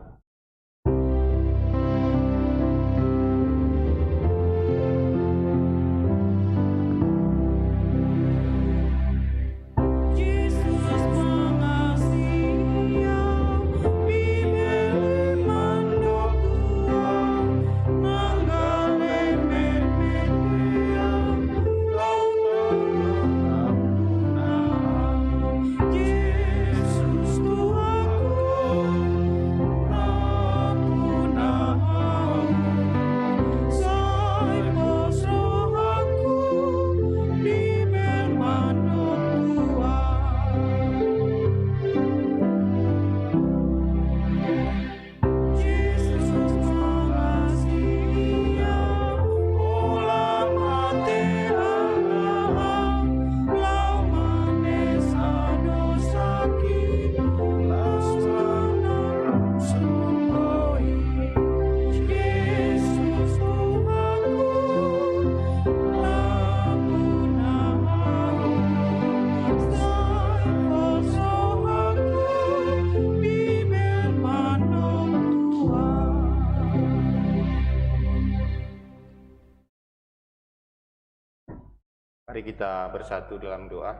Mari kita bersatu dalam doa.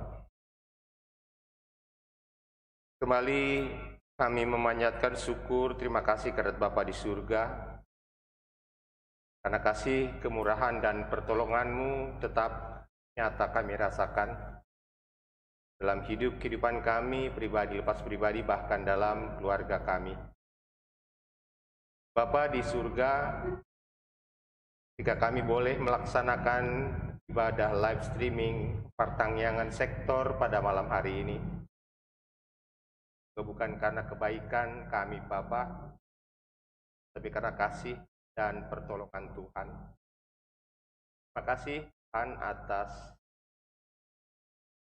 Kembali kami memanjatkan syukur, terima kasih kepada Bapa di surga. Karena kasih, kemurahan, dan pertolongan-Mu tetap nyata kami rasakan dalam kehidupan kami, pribadi lepas pribadi, bahkan dalam keluarga kami. Bapa di surga, jika kami boleh melaksanakan ibadah live streaming pertangyangan sektor pada malam hari ini, bukan karena kebaikan kami Bapa, tapi karena kasih dan pertolongan Tuhan. Terima kasih Tuhan atas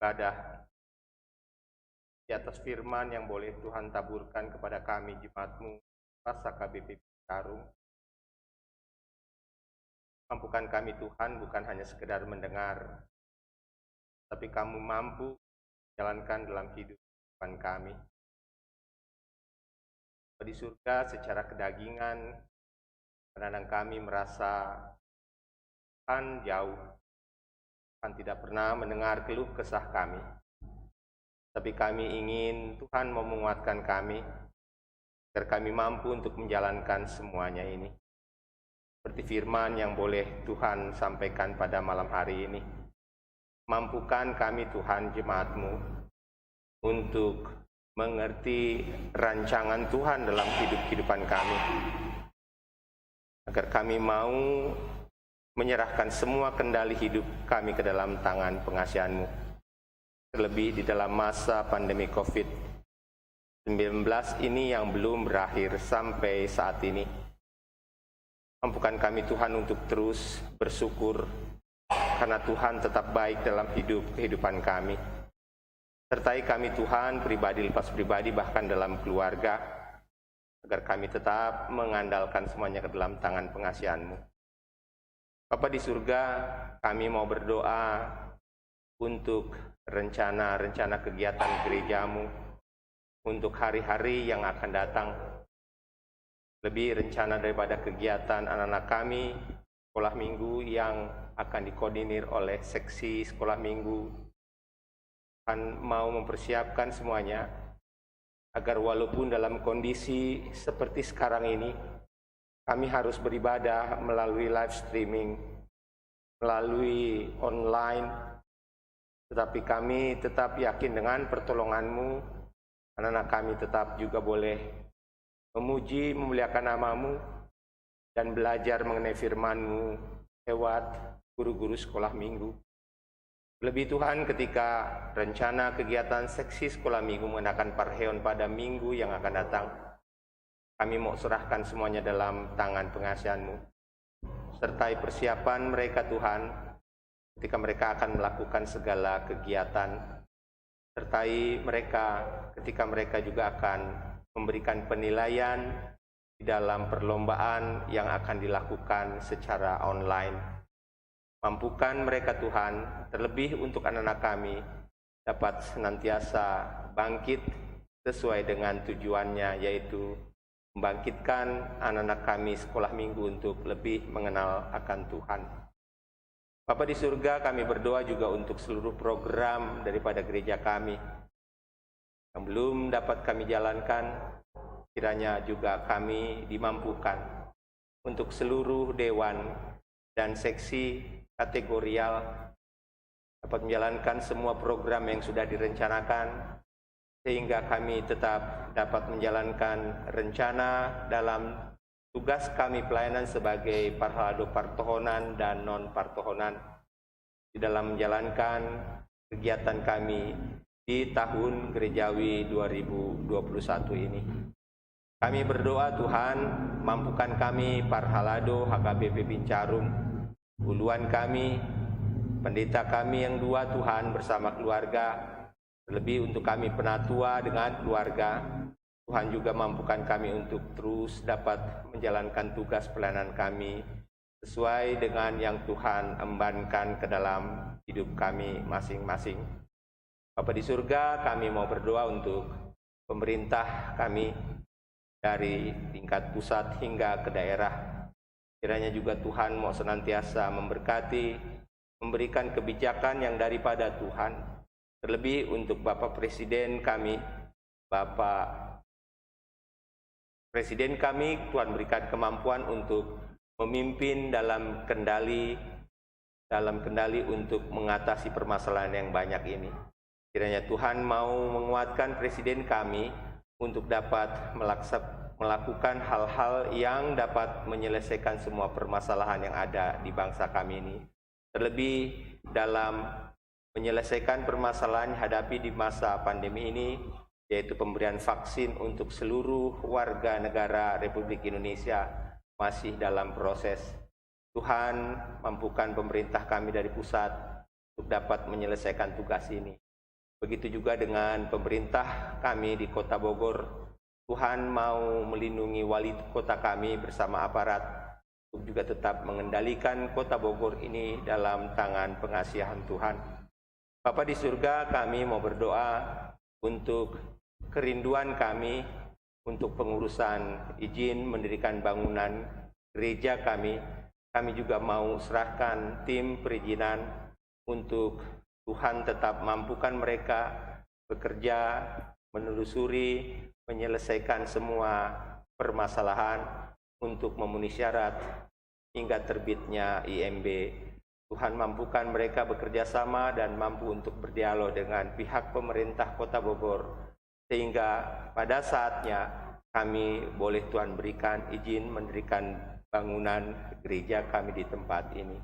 ibadah, di atas firman yang boleh Tuhan taburkan kepada kami jemaat-Mu, rasa KBP Citarum. Mampukan kami Tuhan bukan hanya sekedar mendengar, tapi Kamu mampu menjalankan dalam kehidupan kami. Di surga secara kedagingan, kadang kami merasa Tuhan jauh. Tuhan tidak pernah mendengar keluh kesah kami. Tapi kami ingin Tuhan menguatkan kami, agar kami mampu untuk menjalankan semuanya ini. Seperti firman yang boleh Tuhan sampaikan pada malam hari ini. Mampukan kami Tuhan jemaat-Mu untuk mengerti rancangan Tuhan dalam kehidupan kami. Agar kami mau menyerahkan semua kendali hidup kami ke dalam tangan pengasihan-Mu. Terlebih di dalam masa pandemi COVID-19 ini yang belum berakhir sampai saat ini. Mampukan kami Tuhan untuk terus bersyukur karena Tuhan tetap baik dalam kehidupan kami. Sertai kami Tuhan pribadi lepas pribadi bahkan dalam keluarga. agar kami tetap mengandalkan semuanya ke dalam tangan pengasihan-Mu. Bapa di surga, kami mau berdoa untuk rencana-rencana kegiatan gereja-Mu untuk hari-hari yang akan datang. Lebih rencana daripada kegiatan anak-anak kami, sekolah minggu yang akan dikoordinir oleh seksi sekolah minggu, akan mau mempersiapkan semuanya, agar walaupun dalam kondisi seperti sekarang ini, kami harus beribadah melalui live streaming, melalui online, tetapi kami tetap yakin dengan pertolongan-Mu, anak-anak kami tetap juga boleh memuji, memuliakan nama-Mu, dan belajar mengenai firman-Mu lewat guru-guru sekolah minggu. Lebih Tuhan, ketika rencana kegiatan seksi sekolah minggu mengadakan parheon pada minggu yang akan datang, kami mau serahkan semuanya dalam tangan pengasihan-Mu. Sertai persiapan mereka Tuhan, ketika mereka akan melakukan segala kegiatan. Sertai mereka ketika mereka juga akan memberikan penilaian di dalam perlombaan yang akan dilakukan secara online. Mampukan mereka Tuhan, terlebih untuk anak-anak kami, dapat senantiasa bangkit sesuai dengan tujuannya, yaitu membangkitkan anak-anak kami sekolah minggu untuk lebih mengenal akan Tuhan. Bapa di surga, kami berdoa juga untuk seluruh program daripada gereja kami yang belum dapat kami jalankan, kiranya juga kami dimampukan untuk seluruh dewan dan seksi kategorial dapat menjalankan semua program yang sudah direncanakan, sehingga kami tetap dapat menjalankan rencana dalam tugas kami pelayanan sebagai parhalado partohonan dan non-partohonan di dalam menjalankan kegiatan kami di tahun gerejawi 2021 ini. Kami berdoa Tuhan, mampukan kami parhalado HKBP Bincarum, uluan kami, pendeta kami yang dua Tuhan bersama keluarga, terlebih untuk kami penatua dengan keluarga. Tuhan juga mampukan kami untuk terus dapat menjalankan tugas pelayanan kami sesuai dengan yang Tuhan embankan ke dalam hidup kami masing-masing. Bapa di surga, kami mau berdoa untuk pemerintah kami dari tingkat pusat hingga ke daerah. Kiranya juga Tuhan mau senantiasa memberkati, memberikan kebijakan yang daripada Tuhan. Terlebih untuk Bapak Presiden kami, Bapak Presiden kami, Tuhan berikan kemampuan untuk memimpin dalam kendali untuk mengatasi permasalahan yang banyak ini. Kiranya Tuhan mau menguatkan Presiden kami untuk dapat melakukan hal-hal yang dapat menyelesaikan semua permasalahan yang ada di bangsa kami ini. Terlebih dalam menyelesaikan permasalahan yang hadapi di masa pandemi ini, yaitu pemberian vaksin untuk seluruh warga negara Republik Indonesia masih dalam proses. Tuhan, mampukan pemerintah kami dari pusat untuk dapat menyelesaikan tugas ini. Begitu juga dengan pemerintah kami di Kota Bogor. Tuhan mau melindungi wali kota kami bersama aparat untuk juga tetap mengendalikan Kota Bogor ini dalam tangan pengasihan Tuhan. Bapa di surga, kami mau berdoa untuk kerinduan kami untuk pengurusan izin mendirikan bangunan gereja kami. Kami juga mau serahkan tim perizinan untuk Tuhan tetap mampukan mereka bekerja, menelusuri, menyelesaikan semua permasalahan untuk memenuhi syarat hingga terbitnya IMB. Tuhan mampukan mereka bekerja sama dan mampu untuk berdialog dengan pihak pemerintah Kota Bogor, sehingga pada saatnya kami boleh Tuhan berikan izin mendirikan bangunan gereja kami di tempat ini.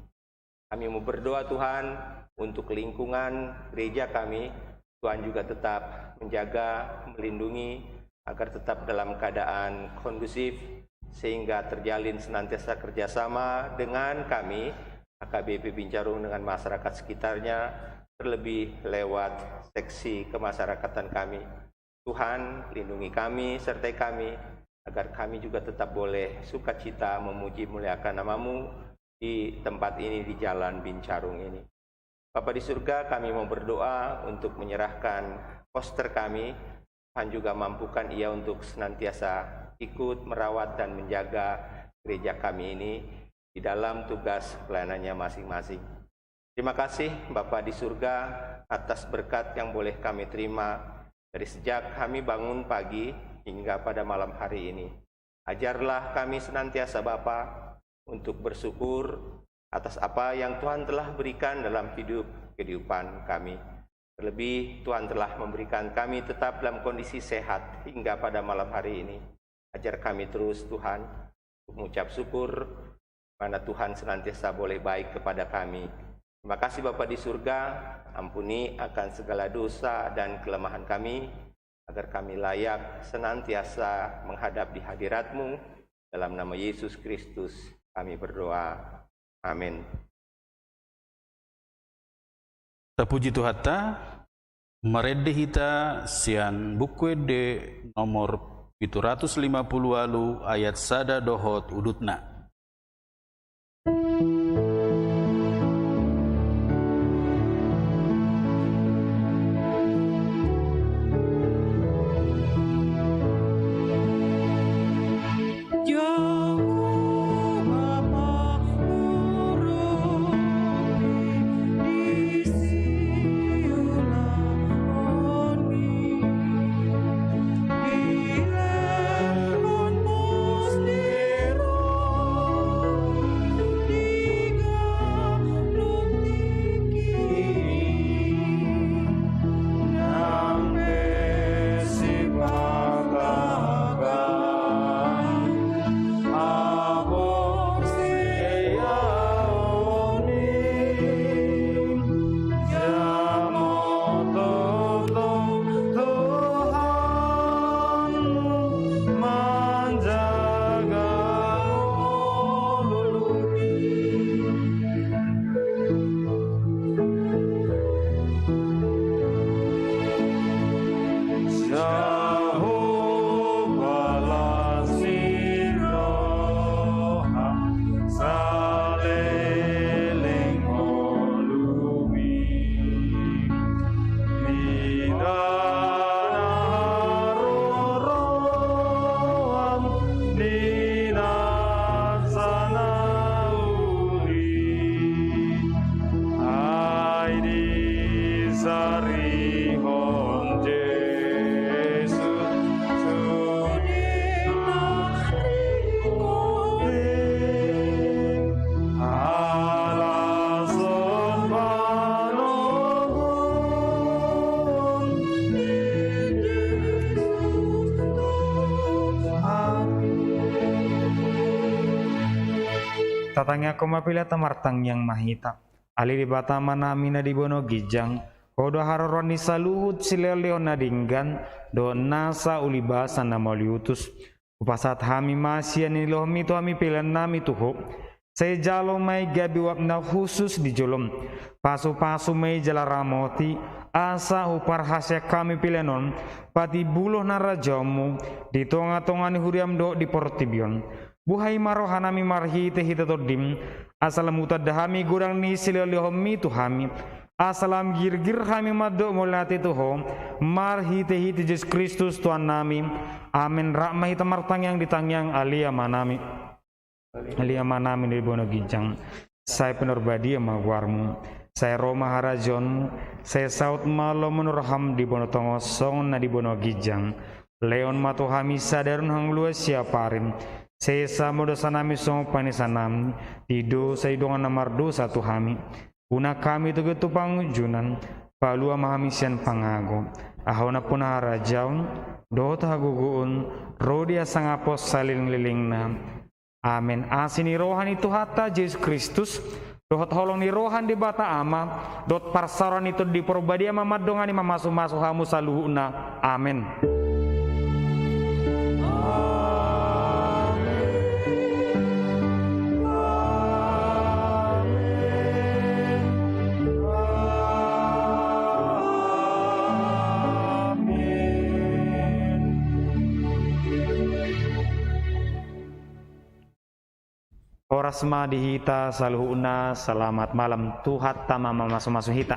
Kami mau berdoa Tuhan untuk lingkungan gereja kami, Tuhan juga tetap menjaga, melindungi, agar tetap dalam keadaan kondusif, sehingga terjalin senantiasa kerjasama dengan kami, HKBP Bincarum dengan masyarakat sekitarnya, terlebih lewat seksi kemasyarakatan kami. Tuhan, lindungi kami, sertai kami, agar kami juga tetap boleh sukacita memuji muliakan nama-Mu di tempat ini, di Jalan Bincarung ini. Bapa di surga, kami mau berdoa untuk menyerahkan poster kami. Tuhan juga mampukan ia untuk senantiasa ikut merawat dan menjaga gereja kami ini di dalam tugas pelayanannya masing-masing. Terima kasih Bapa di surga atas berkat yang boleh kami terima dari sejak kami bangun pagi hingga pada malam hari ini. Ajarlah kami senantiasa Bapa untuk bersyukur atas apa yang Tuhan telah berikan dalam kehidupan kami. Terlebih Tuhan telah memberikan kami tetap dalam kondisi sehat hingga pada malam hari ini. Ajar kami terus Tuhan untuk mengucap syukur mana Tuhan senantiasa boleh baik kepada kami. Terima kasih Bapa di surga, ampuni akan segala dosa dan kelemahan kami, agar kami layak senantiasa menghadap di hadirat-Mu. Dalam nama Yesus Kristus kami berdoa. Amin. Terpuji Tuhan ta, merede hita sian buku de nomor 750 alu ayat sada dohot udutna. Tatangnya kumapila tamartang yang mahita. Ali di bata manamina di bono gijang. Kodo haroron di saluhut sileleo nadinggan. Do nasa ulibasa namoliutus. Upasat hami masian nilohmi tu hami pilan nami tuho. Saya jalo mai gabi wapna khusus di jolom. Pasu-pasu mai jalaramoti. Asa upar hasya kami pilenon. Pati buluh narajamu. Di tonga-tonga ni huriam do di portibion. Buhay marohanami marhite hitatodim, asalam utadahami gurang ni silalihomi tuhami, asalam girgir hami maddo molati tuho, marhite hite Yesus Kristus Tuhan nami, amin. Rakma hita martang yang ditangyang alia manami di bono gijang. Saya penurbadia magwarmu, saya Roma harajonmu, saya saut malo menurham di bono tongosong na di bono gijang, leon matuhami sadarun hang luas siaparin. Sesa dosa nami song panisanam tido sa idongan namar dosa tu hami una kami tu getu pangujunan palua mahamisian pangago ahona puna harajaun do tahagugun rodia sangapos saling lilingna amin. Asini rohan itu hatta Yesus Kristus dohot holong ni rohan di bata ama dot parsaran itu di porbadia mamadongani mamasu-masu hamu saluhuna amin. parasma di hita saluhuna selamat malam Tuhan tama masuk hita.